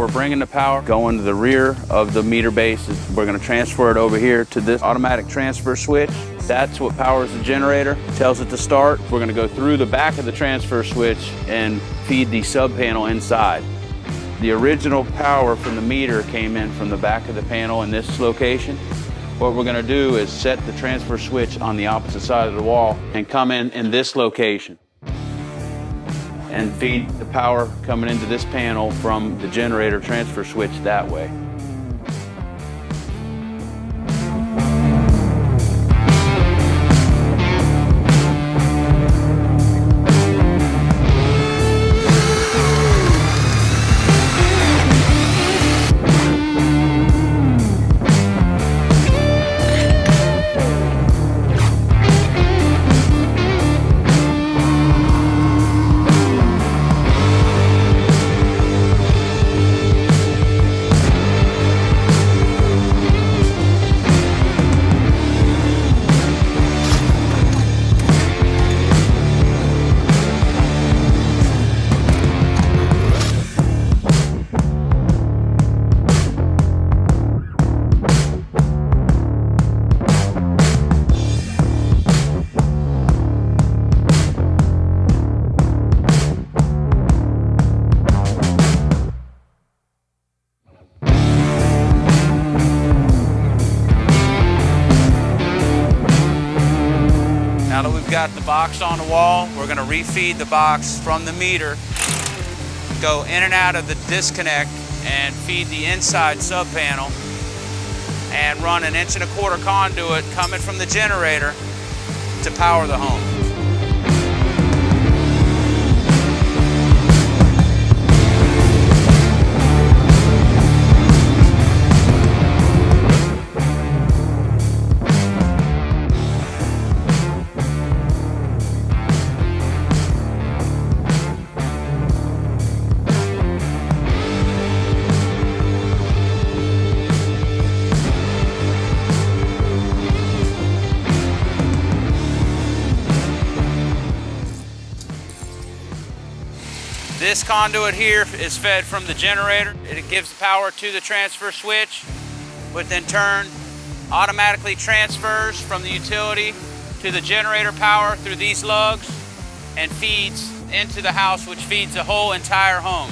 we're bringing the power going to the rear of the meter base. We're going to transfer it over here to this automatic transfer switch. That's what powers the generator, tells it to start. We're going to go through the back of the transfer switch and feed the sub panel inside. The original power from the meter came in from the back of the panel in this location. What we're going to do is set the transfer switch on the opposite side of the wall and come in this location and feed the power coming into this panel from the generator transfer switch that way. Now that we've got the box on the wall, we're going to refeed the box from the meter, go in and out of the disconnect and feed the inside sub panel, and run an 1.25 inch conduit coming from the generator to power the home. This conduit here is fed from the generator. It gives the power to the transfer switch, which then turn automatically transfers from the utility to the generator power through these lugs and feeds into the house, which feeds the whole entire home.